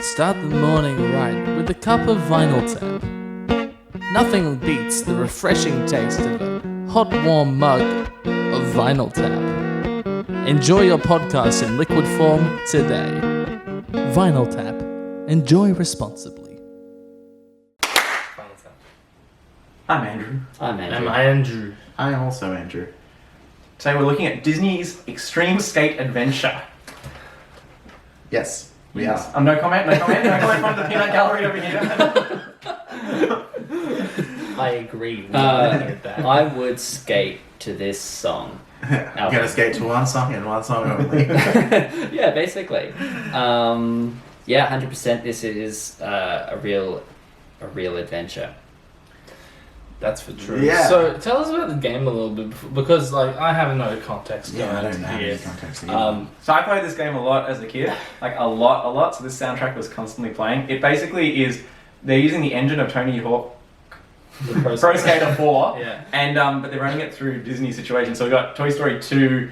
Start the morning right with a cup of Vinyl Tap. Nothing beats the refreshing taste of a hot, warm mug of Vinyl Tap. Enjoy your podcast in liquid form today. Vinyl Tap. Enjoy responsibly. I'm Andrew. I'm Andrew. I'm Andrew. I'm also Andrew. Today we're looking at Disney's Extreme Skate Adventure. Yes, we Yes. are. No comment from the peanut gallery over here. I agree. I would skate to this song. I'm gonna skate to one song and one song only. Yeah, basically. 100%. This is a real adventure. That's for true. Yeah. So tell us about the game a little bit, because I have no context Yeah, I going don't know here. any context either. So I played this game a lot as a kid, like a lot. So this soundtrack was constantly playing. It basically is, they're using the engine of Tony Hawk The Pro Skater 4, Yeah. and but they're running it through Disney situations. So we've got Toy Story 2,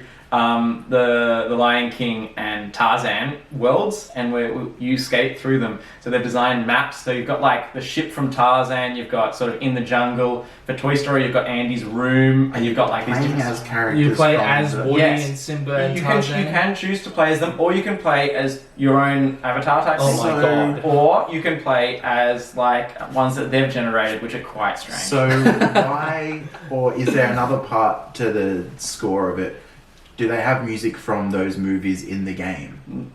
the Lion King and Tarzan worlds, and you skate through them. So they've designed maps. So you've got like the ship from Tarzan, you've got sort of in the jungle. For Toy Story, you've got Andy's room, and you've got like these Playing different. as characters. You play from as the- Woody Yes. and Simba and You Tarzan. can choose to play as them, or you can play as your own avatar type Oh thing. my So- god. Or you can play as like ones that they've generated, which are quite strange. So why, or is there another part to the score of it? Do they have music from those movies in the game?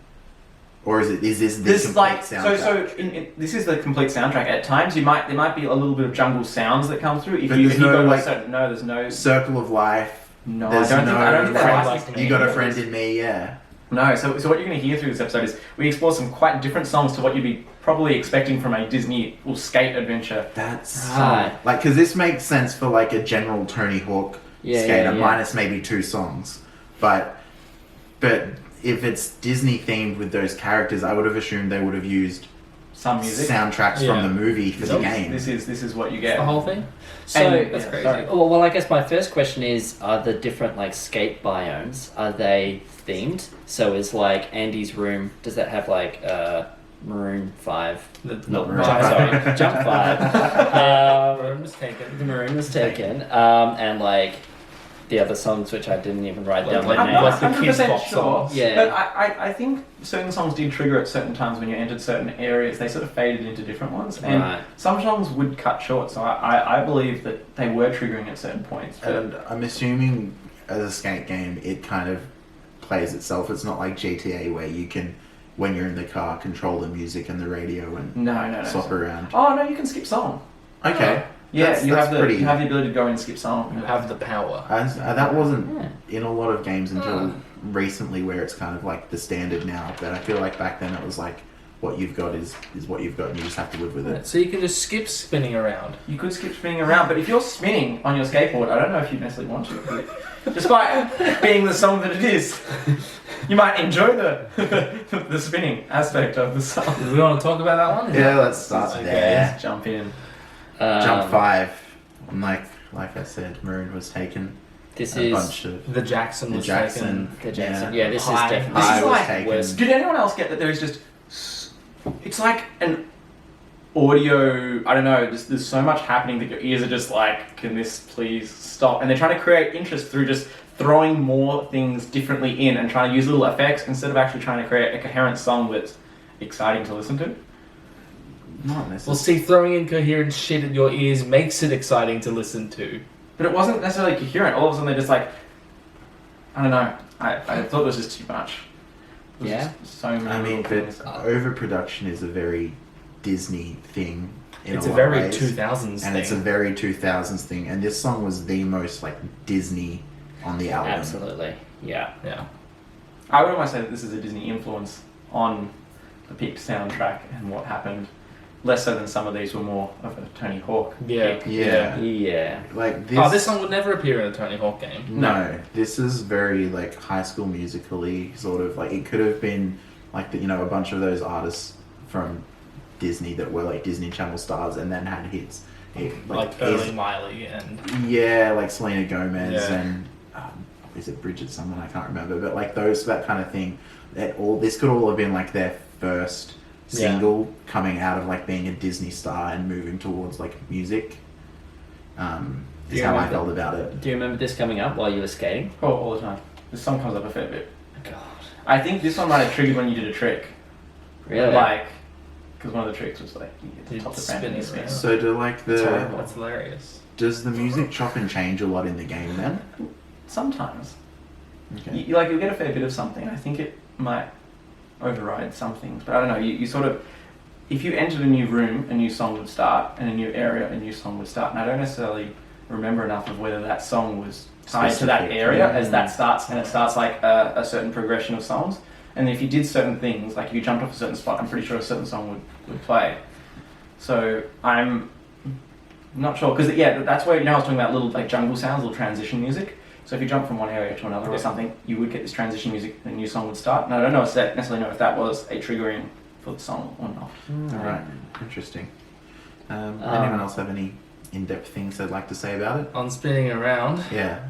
Or is this the This complete like soundtrack? this is the complete soundtrack. At times there might be a little bit of jungle sounds that come through. But there's no, go to a like, certain, no, there's no. Circle of Life. No, There's I don't think friend that like licensed You got a any friend of this. in me, yeah. No, so what you're going to hear through this episode is we explore some quite different songs to what you'd be probably expecting from a Disney skate adventure. That's Right. like, because this makes sense for like a general Tony Hawk skater, minus maybe 2 songs. But if it's Disney themed with those characters, I would have assumed they would have used Some music. soundtracks Yeah. from the movie for the game. This is what you get. The whole thing? So, And- That's yeah, crazy. sorry. well, I guess my first question is: are the different like skate biomes, are they themed? So is like Andy's room? Does that have like Maroon 5? Not Maroon Jump, 5. sorry, Jump 5. Room was taken. The Maroon was taken, and like the other songs which I didn't even write down Like- my I'm name. not Like the 100% Kids Bop sure, songs. Yeah. but I think certain songs did trigger at certain times when you entered certain areas. They sort of faded into different ones, and Right. some songs would cut short. So I believe that they were triggering at certain points. But And I'm assuming as a skate game, it kind of plays itself. It's not like GTA where you can, when you're in the car, control the music and the radio and no. swap around. Oh no, you can skip song. Okay. Yeah, That's- you that's have pretty- you have the ability to go and skip song. You have the power. That wasn't Yeah. in a lot of games until recently, where it's kind of like the standard now. But I feel like back then it was like, what you've got is what you've got, and you just have to live with it. So you can just skip spinning around. You could skip spinning around, but if you're spinning on your skateboard, I don't know if you necessarily want to. Despite being the song that it is, you might enjoy the spinning aspect of the song. Do we want to talk about that one? Yeah, let's start Okay. there. Let's jump in. Jump 5. Like I said, Maroon was taken. This A is bunch of The Jackson the was Jackson. the Jackson. Yeah. Yeah, this High. is definitely This is I was like- taken. worst. Did anyone else get that there is just... It's like an audio... I don't know, just there's so much happening that your ears are just like, can this please stop? And they're trying to create interest through just throwing more things differently in and trying to use little effects instead of actually trying to create a coherent song that's exciting to listen to. Not Well, necessarily. see, throwing incoherent shit at your ears makes it exciting to listen to. But it wasn't necessarily coherent. All of a sudden they're just like... I don't know. I thought it was just too much. It was Yeah? just so many I mean, little but things. overproduction is a very Disney thing. It's a a lot of very ways. 2000s And thing. it's a very 2000s thing. And this song was the most like Disney on the album. Absolutely. Yeah. Yeah. I would almost say that this is a Disney influence on the Peak soundtrack and what happened. Less so than some of these were more of a Tony Hawk. Yeah. pick. Yeah. Yeah. Like this. Oh, this song would never appear in a Tony Hawk game. No, this is very like High School Musically sort of like, it could have been like the, a bunch of those artists from Disney that were like Disney Channel stars and then had hits. Like early Miley and... Yeah, like Selena Gomez Yeah. and is it Bridget someone, I can't remember, but like that kind of thing. This could all have been like their first single coming out of like being a Disney star and moving towards like music. Is how I felt about it. Do you remember this coming up while you were skating? Oh, all the time. This song comes up a fair bit. God. I think this one might have triggered when you did a trick. Really? Like, because one of the tricks was like you You'd top the spin band and it spin. around. So do like That's the horrible. That's hilarious. does the music chop and change a lot in the game then? Sometimes. Okay. You'll get a fair bit of something. I think it might override some things, but I don't know. You sort of, if you entered a new room, a new song would start, and a new area, a new song would start. And I don't necessarily remember enough of whether that song was tied to that area as that starts, and it starts like a certain progression of songs. And if you did certain things, like if you jumped off a certain spot, I'm pretty sure a certain song would play. So I'm not sure, because that's where, I was talking about little like jungle sounds, little transition music. So if you jump from one area to another or something, you would get this transition music and a new song would start. And I don't necessarily know if that was a triggering for the song or not. Alright, interesting. Anyone else have any in-depth things they'd like to say about it? On spinning around. Yeah.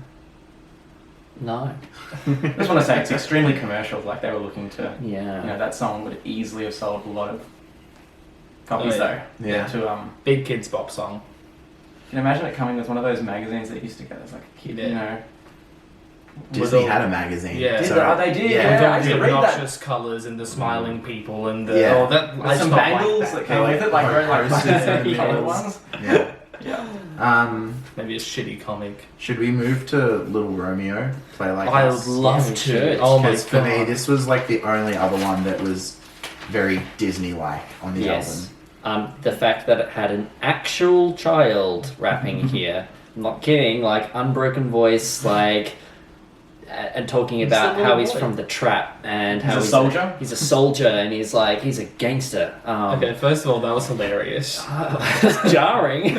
No. I just want to say it's extremely commercial. Like they were looking to, Yeah. that song would easily have sold a lot of copies though. Yeah. To Big Kids Bop song. can you imagine it coming with one of those magazines that used to get as like a kid, Disney all- had a magazine. Yeah. They did. Yeah. With I all used the to read that. obnoxious colours and the smiling people and the... Yeah. Oh, that, I With just some don't bangles like that that. came with it, like very like posters and colored bangles. ones. Yeah. Yeah. Maybe a shitty comic. Should we move to Lil Romeo? Play like I us? would love Yeah, we to. should. Oh my Because for me, god. this was like the only other one that was very Disney-like on the Yes. album. The fact that it had an actual child rapping here. I'm not kidding, like unbroken voice, like and talking He's about a how little he's boy. from the trap and how He's a soldier? He's a soldier and he's a gangster. Okay, first of all, that was hilarious. It's jarring.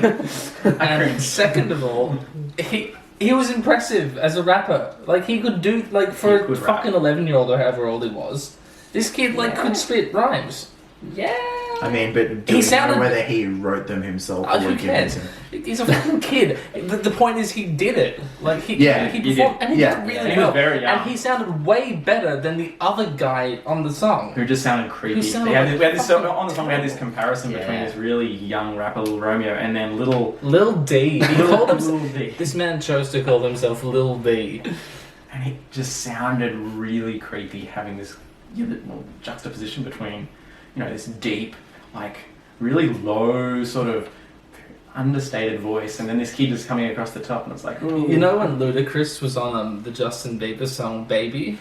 And second of all, he was impressive as a rapper. Like he could do for He a could fucking rap. 11-year-old or however old he was. This kid could spit rhymes. Yeah. I mean, but do He we sounded- know whether he wrote them himself or Who were given cares? to him? He's a fucking kid. The point is he did it. Like he He performed, and he Yeah. did really And he well. was very young. And he sounded way better than the other guy on the song. Who just sounded creepy. Who sounded we had like this fucking on the song. We had this comparison between Yeah. this really young rapper Lil Romeo and then Lil D. He called himself. Lil D. This man chose to call himself Lil D. And it just sounded really creepy having this juxtaposition between, this deep, really low sort of understated voice, and then this kid just coming across the top, and it's like, ooh. You know when Ludacris was on the Justin Bieber song "Baby,"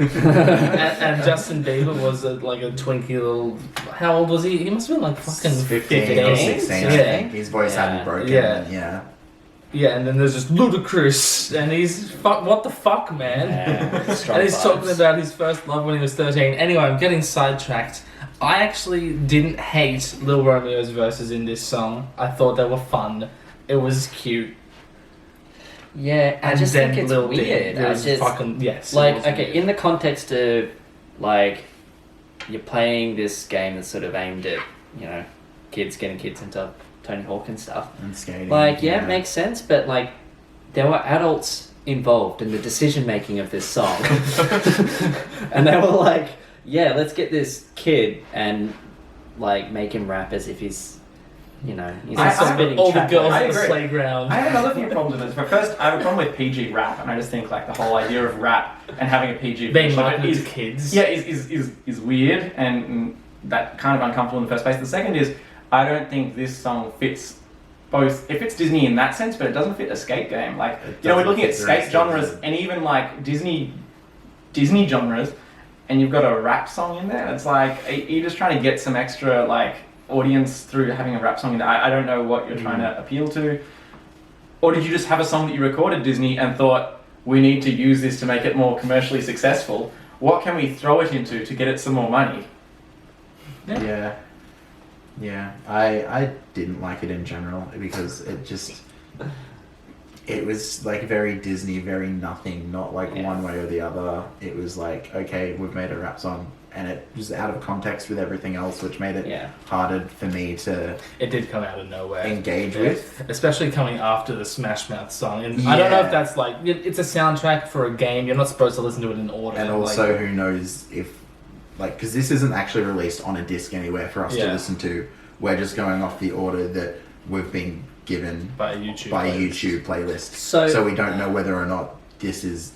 and Justin Bieber was a twinky little. How old was he? He must have been fucking 15 or 16, I Yeah. think. His voice hadn't broken. Yeah. Yeah. Yeah, and then there's just Ludacris, and he's what the fuck, man? Yeah, strong And he's vibes. talking about his first love when he was 13. Anyway, I'm getting sidetracked. I actually didn't hate Lil Romeo's verses in this song. I thought they were fun. It was cute. Yeah, I And just then think it's Lil D. weird. It I was just fucking yes. it was okay, weird. in the context of you're playing this game that's sort of aimed at kids getting kids into Tony Hawk and stuff. And skating. It makes sense, but there were adults involved in the decision making of this song, and they were like, "Yeah, let's get this kid and make him rap as if he's he's I- a spinning all the trap." girls I at the agree. playground. I have another few problems with this. But first, I have a problem with PG rap, and I just think the whole idea of rap and having a PG Being version of it marketed to is kids. is weird and that kind of uncomfortable in the first place. The second is I don't think this song fits both. It fits Disney in that sense, but it doesn't fit a skate game. We're doesn't looking at fit the rest skate of genres it. and even Disney genres, and you've got a rap song in there. It's you're just trying to get some extra audience through having a rap song in there. I don't know what you're trying to appeal to. Or did you just have a song that you recorded, Disney, and thought, we need to use this to make it more commercially successful? What can we throw it into to get it some more money? Yeah. Yeah. I didn't like it in general because it was very Disney, very nothing, not one way or the other. It was okay, we've made a rap song, and it was out of context with everything else, which made it harder for me to It did come out of nowhere. engage Yeah. with. Especially coming after the Smash Mouth song. And I don't know if Yeah. that's it's a soundtrack for a game. You're not supposed to listen to it in order. And also, who knows if like, because this isn't actually released on a disc anywhere for us to listen to. We're just going off the order that we've been given by a YouTube playlist. So we don't know whether or not this is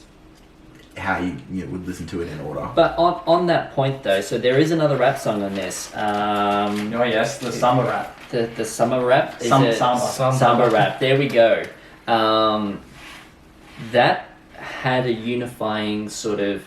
how you would listen to it in order. But on that point though, so there is another rap song on this. Oh yes, the summer rap. The summer rap. Samba rap. There we go. That had a unifying sort of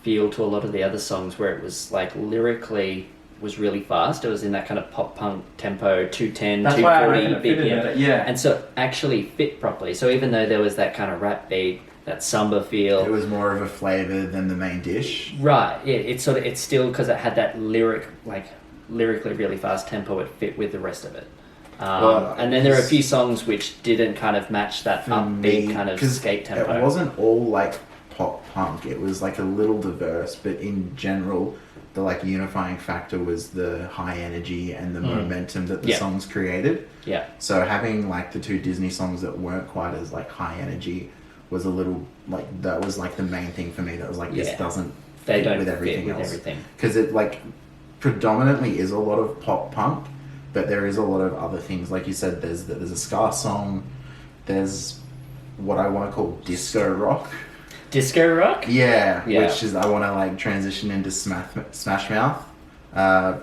feel to a lot of the other songs, where it was like lyrically was really fast. It was in that kind of pop punk tempo, 210, That's 240 BPM. BPM. And so it actually fit properly. So even though there was that kind of rap beat, that samba feel, it was more of a flavour than the main dish. Right. Yeah. It's still, because it had that lyrically really fast tempo. It fit with the rest of it. And then there are a few songs which didn't kind of match that upbeat kind of skate tempo. It wasn't all like pop punk. It was like a little diverse, but in general, the like unifying factor was the high energy and the momentum that the songs created. Yeah. So having like the two Disney songs that weren't quite as like high energy was a little like, that was like the main thing for me. That was like, this doesn't fit with everything else. Because it like predominantly is a lot of pop punk, but there is a lot of other things. Like you said, there's a ska song. There's what I want to call disco rock. Disco rock? Yeah. Which is, I want to like transition into Smash Mouth,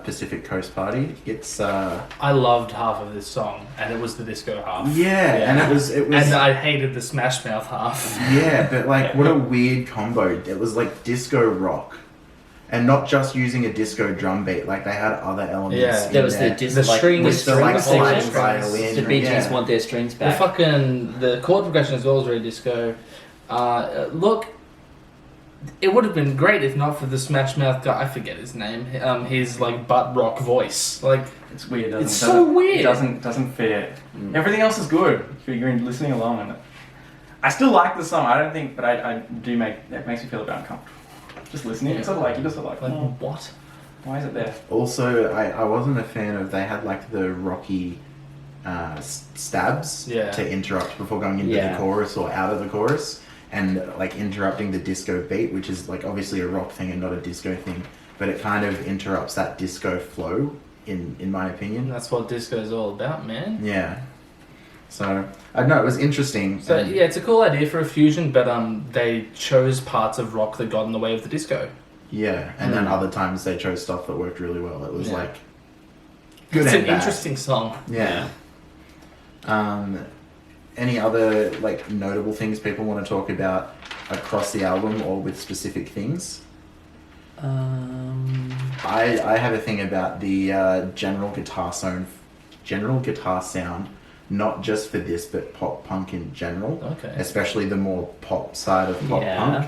Pacific Coast Party. It's I loved half of this song, and it was the disco half. and it was and I hated the Smash Mouth half. Yeah, but like what a weird combo. It was like disco rock, and not just using a disco drum beat. Like they had other elements. Yeah, there was the string with the like sliding section. violin. The Bee Gees want their strings back. The chord progression as well was very disco. Look, it would have been great if not for the Smash Mouth guy. I forget his name. His like butt rock voice. Like, it's weird. It's so weird. It doesn't fit. Everything else is good if you're listening along, and I still like the song. I don't think, but I do it makes me feel a bit uncomfortable. Just listening, it's sort of like, you just sort of like, what? Why is it there? Also, I wasn't a fan of, they had like the rocky stabs to interrupt before going into the chorus or out of the chorus, and like interrupting the disco beat, which is like obviously a rock thing and not a disco thing, but it kind of interrupts that disco flow in my opinion. That's what disco is all about, man. Yeah. So I don't know, it was interesting. So it's a cool idea for a fusion, but they chose parts of rock that got in the way of the disco. Yeah, and then other times they chose stuff that worked really well. It was like good. It's and an bad. interesting song. Yeah. Any other like notable things people want to talk about across the album or with specific things? I have a thing about the general guitar sound, not just for this, but pop punk in general. Okay. Especially the more pop side of pop punk,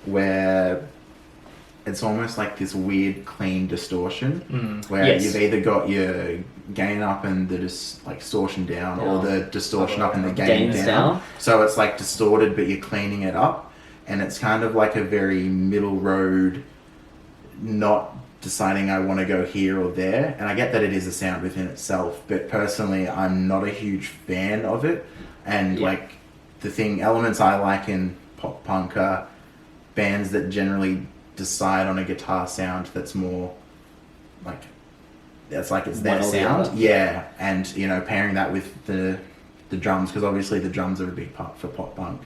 where it's almost like this weird clean distortion, where you've either got your gain up and the distortion down, or the distortion up and the gain down. So it's like distorted, but you're cleaning it up, and it's kind of like a very middle road, not deciding I want to go here or there. And I get that it is a sound within itself, but personally I'm not a huge fan of it. And like the elements I like in pop punk are bands that generally decide on a guitar sound that's more like, it's like it's their sound. Yeah, and you know, pairing that with the drums, because obviously the drums are a big part for pop punk.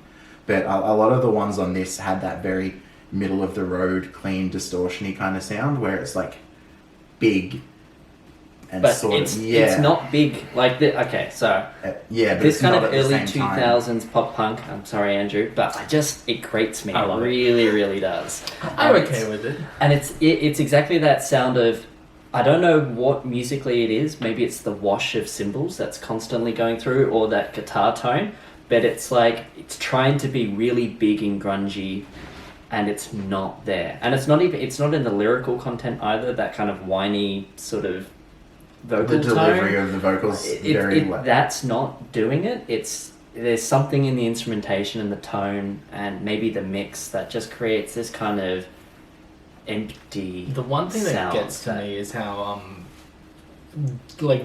But a lot of the ones on this had that very middle of the road, clean, distortion-y kind of sound, where it's like big and but sort it's, of it's not big like the, okay, so but this it's kind not of at the early same time. 2000s pop punk, I'm sorry Andrew, but it grates me. It really does. I'm okay with it. And it's exactly that sound of, I don't know what musically it is, maybe it's the wash of cymbals that's constantly going through, or that guitar tone, but it's like it's trying to be really big and grungy, and it's not there. And it's not in the lyrical content either, that kind of whiny sort of vocal The delivery tone. of the vocals that's not doing it. There's something in the instrumentation and the tone and maybe the mix that just creates this kind of empty. The one thing that gets to me is how like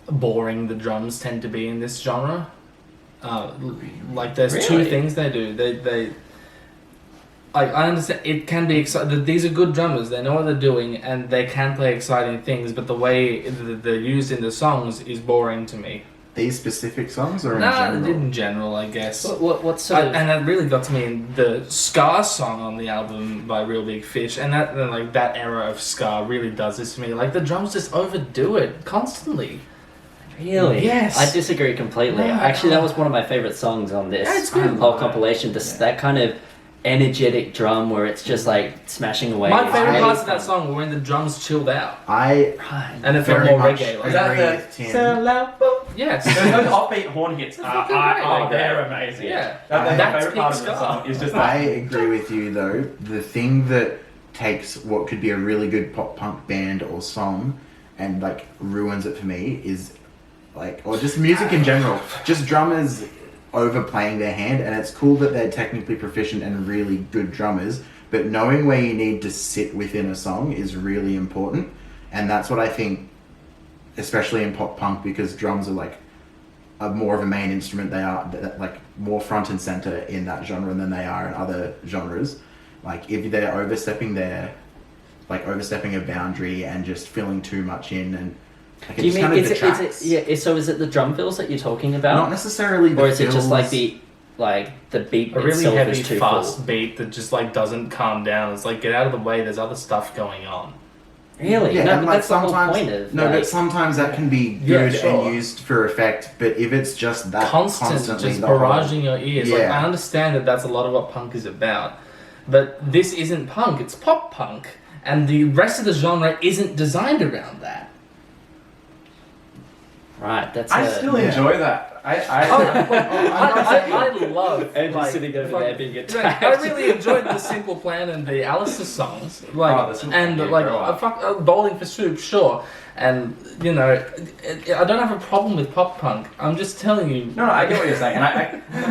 boring the drums tend to be in this genre. Like there's two things they do. I understand it can be exciting. These are good drummers. They know what they're doing, and they can play exciting things. But the way they're used in the songs is boring to me. These specific songs, or in general? In general, I guess. What sort of... And that really got to me in the ska song on the album by Real Big Fish, and that era of ska really does this to me. Like the drums just overdo it constantly. Really? Yes. I disagree completely. No, Actually, that was one of my favorite songs on this Yeah, it's good. whole compilation. That kind of energetic drum where it's just like smashing away. My favorite I- parts of that song were when the drums chilled out, I Right. and it felt very more much reggae. Like Is that agree the with Tim. yes. Those offbeat horn hits are fucking great, oh, like they're that. amazing. Yeah. That's my That's favorite part of peak the ska. song. Is just I that. agree with you though. The thing that takes what could be a really good pop punk band or song and like ruins it for me is like, or just music in general, just drummers overplaying their hand. And it's cool that they're technically proficient and really good drummers, but knowing where you need to sit within a song is really important. And that's what I think, especially in pop punk, because drums are like more of a main instrument. They are like more front and center in that genre than they are in other genres. Like if they're overstepping a boundary and just filling too much in, and like, Do you just mean kind of is detracts. it yeah? So is it the drum fills that you're talking about, Not necessarily the or is it just like fills. the beat A really itself heavy, is too fast full? beat that just like doesn't calm down. It's like, get out of the way. There's other stuff going on. Really? Yeah, No, and but like that's the whole sometimes, point of no, like, but sometimes that can be Yeah, good sure. and used for effect. But if it's just that Constant, constantly, just the whole- barraging your ears. Like, Yeah. I understand that that's a lot of what punk is about, but this isn't punk. It's pop punk, and the rest of the genre isn't designed around that. right. That's I still Yeah. enjoy that. I I love Andrew's like, sitting over fuck- there being Like, attacked. I really enjoyed the Simple Plan and the Allister songs, like, Oh, the Simple and Plan, like, grow up. Bowling for Soup, sure, and you know, I don't have a problem with pop punk. I'm just telling you. No, I get what you're saying, and I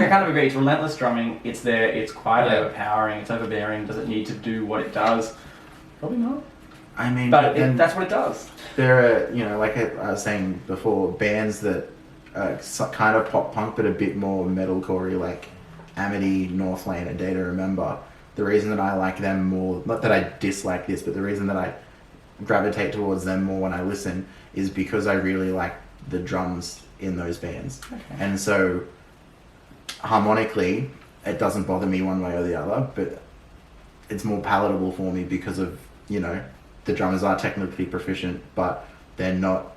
kind of agree. It's relentless drumming. It's there. It's quite Yeah. overpowering. It's overbearing. Does it need to do what it does? Probably not. I mean, But then that's what it does. there are, like I was saying before, bands that are kind of pop punk but a bit more metalcore, like Amity, Northlane, and Day to Remember. The reason that I like them more, not that I dislike this, but the reason that I gravitate towards them more when I listen is because I really like the drums in those bands. Okay. And so harmonically, it doesn't bother me one way or the other, but it's more palatable for me because of, the drummers are technically proficient, but they're not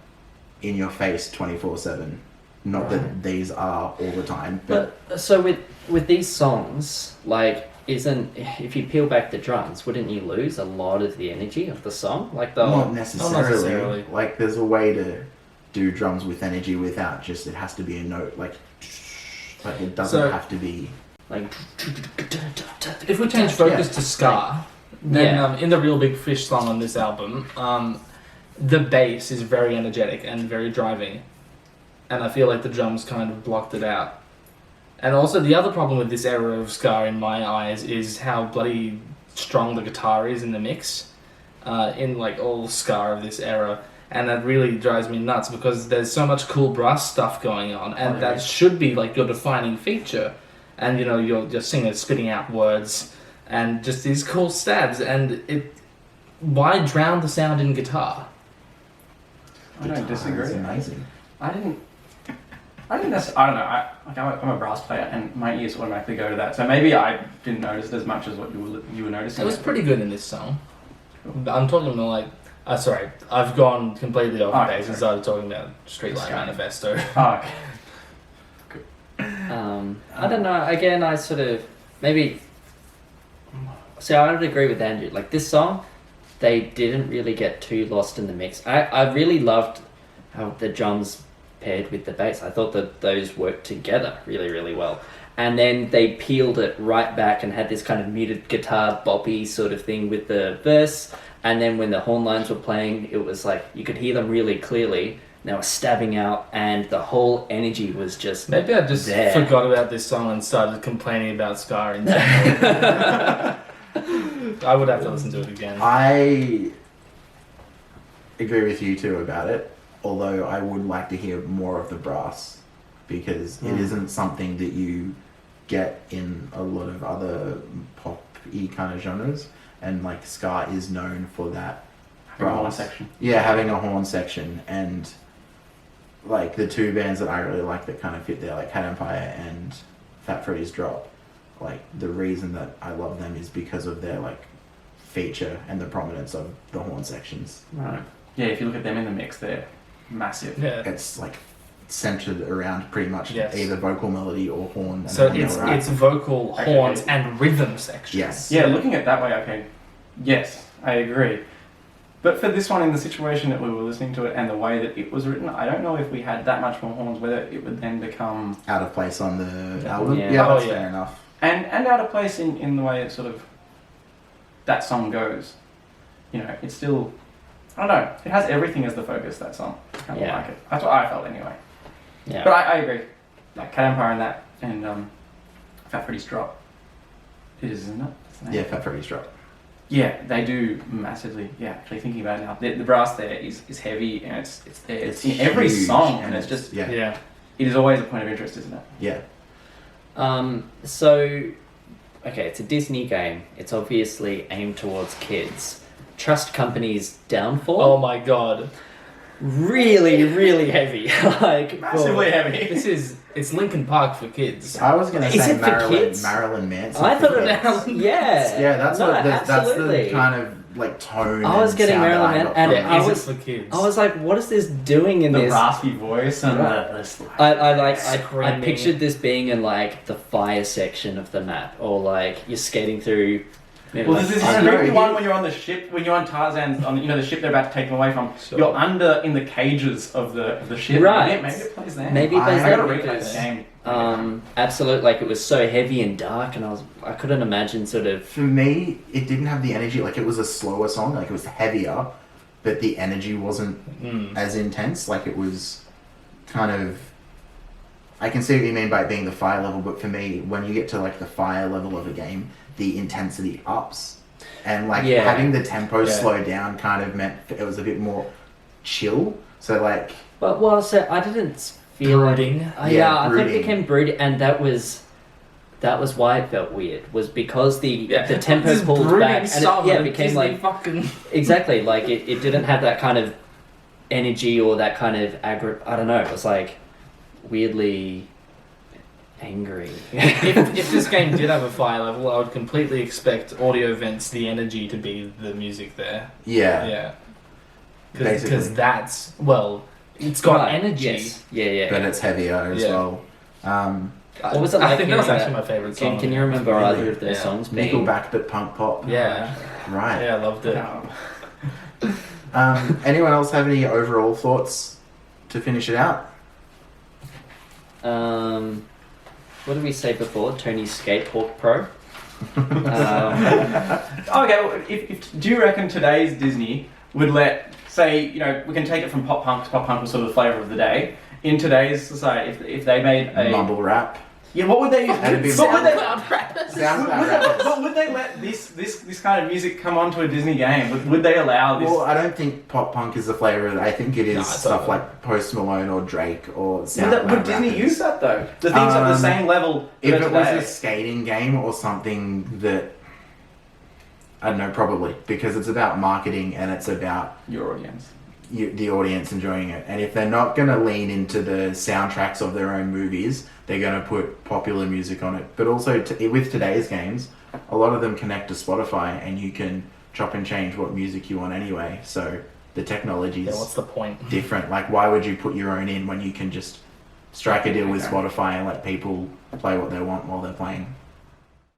in your face 24/7. Not that these are all the time, but So with these songs, like, if you peel back the drums, wouldn't you lose a lot of the energy of the song? Like not necessarily. necessarily. Like there's a way to do drums with energy without just, it has to be a note, like it doesn't So- have to be. like If we change focus Yeah. to ska, then Yeah. in the Real Big Fish song on this album, the bass is very energetic and very driving, and I feel like the drums kind of blocked it out. And also the other problem with this era of ska in my eyes is how bloody strong the guitar is in the mix, in like all ska of this era. And that really drives me nuts because there's so much cool brass stuff going on, and that should be like your defining feature. And your singer spitting out words and just these cool stabs. And why drown the sound in guitar? I don't disagree. It's amazing. I didn't necessarily. I don't know. I'm a brass player, and my ears automatically go to that. So maybe I didn't notice it as much as what you were noticing. It was pretty good in this song. I'm talking more like. Sorry, I've gone completely off Okay, base and sorry. started talking about Streetlight Manifesto. Oh, okay. I don't know. Again, I sort of maybe. So I would agree with Andrew. Like this song, they didn't really get too lost in the mix. I really loved how the drums paired with the bass. I thought that those worked together really, really well. And then they peeled it right back and had this kind of muted guitar boppy sort of thing with the verse. And then when the horn lines were playing, it was like you could hear them really clearly. They were stabbing out, and the whole energy was just Maybe I just there. forgot about this song and started complaining about ska in general. I would have to listen to it again. I agree with you too about it, although I would like to hear more of the brass because it isn't something that you get in a lot of other pop y kind of genres, and like ska is known for that. Having a horn brass. section. Yeah, having a horn section, and like the two bands that I really like that kind of fit there, like Cat Empire and Fat Freddy's Drop. Like the reason that I love them is because of their like feature and the prominence of the horn sections. Right. Yeah, if you look at them in the mix, they're massive. Yeah. It's like centered around pretty much Yes. either vocal melody or horn. And So horn it's melody. it's vocal, Okay. horns, and rhythm sections. Yes. Yeah, looking at it that way, okay. Yes, I agree. But for this one, in the situation that we were listening to it and the way that it was written, I don't know if we had that much more horns, whether it would then become... Out of place on the Yeah. album. Yeah. Yeah, Oh, that's yeah. fair enough. And out of place in the way it sort of... that song goes. You know, it's still... I don't know. It has everything as the focus, that song. I kind of Yeah. like it. That's what I felt anyway. Yeah. But I agree. Like Cat Empire and that, and Fat Freddy's Drop. It is, isn't it? That's the name. Yeah, Fat Freddy's Drop. Yeah, they do massively. Yeah, actually thinking about it now, the brass there is heavy, and it's there. It's in every huge, song, and it's just yeah. Yeah. it is always a point of interest, isn't it? Yeah. So, okay, it's a Disney game. It's obviously aimed towards kids. Trust Company's Downfall. Oh my god. Really, really heavy. Like Massively for- heavy. It's Linkin Park for kids. I was gonna Is say it for kids? Marilyn Manson. I for thought it kids. was. Yeah. Yeah, that's No, what that's absolutely. the kind of like tone. I was and getting sound that Marilyn I Man- got and from Yeah, I is it. was- it for kids? I was like, what is this doing in The this? raspy voice and Right. the I Screaming. pictured this being in like the fire section of the map, or like you're skating through. Maybe Well, like, this is I the know, one he- when you're on the ship, when you're on Tarzan's, on the ship they're about to take them away from. Sure. You're under in the cages of the ship. Right. Maybe it plays there. Maybe it plays I gotta there replay because- the game. absolute, like it was so heavy and dark, and I couldn't imagine sort of. For me, it didn't have the energy. Like it was a slower song. Like it was heavier, but the energy wasn't as intense. Like it was kind of. I can see what you mean by it being the fire level, but for me, when you get to like the fire level of a game, the intensity ups, and like Yeah. having the tempo Yeah. slow down kind of meant it was a bit more chill. So like But well, so I didn't feel Brooding. Yeah, Yeah, I thought brooding. it became brooding, and that was why it felt weird. Was because the tempo This pulled brooding back, and song it that became Disney like fucking. exactly like it didn't have that kind of energy or that kind of I don't know. It was like weirdly angry. if this game did have a fire level, I would completely expect Audiovent's The Energy to be the music there. yeah, Yeah. Basically. Because that's, well, it's got Right, energy. yes. Yeah. but it's heavier as Yeah. well. What was it I like think that was hearing actually that? my favourite song. Can you remember Really? either of their Yeah. songs being? Nickelback, but punk pop. Yeah. Right. Yeah, I loved it. Anyone else have any overall thoughts to finish it out? What did we say before? Tony's Skatehawk Pro. Okay, well, if do you reckon today's Disney would let, say, you know, we can take it from pop punk, 'cause pop punk was sort of the flavour of the day. In today's society, if they made a... Mumble rap. Yeah, what would they use? That'd be What would they... SoundCloud rappers. But would they let this kind of music come onto a Disney game? Would they allow this? Well, I don't think pop punk is the flavour. I think it is No, it's stuff over. like Post Malone or Drake or Would, SoundCloud would Disney rappers. use that though? The things at the same level If that it was today. a skating game or something that... I don't know, probably. Because it's about marketing and it's about Your audience. the audience enjoying it. And if they're not going to lean into the soundtracks of their own movies, they're going to put popular music on it. But also with today's games, a lot of them connect to Spotify and you can chop and change what music you want anyway. So the technology's Yeah, what's the point? different. Like, why would you put your own in when you can just strike a deal with Okay. Spotify and let people play what they want while they're playing?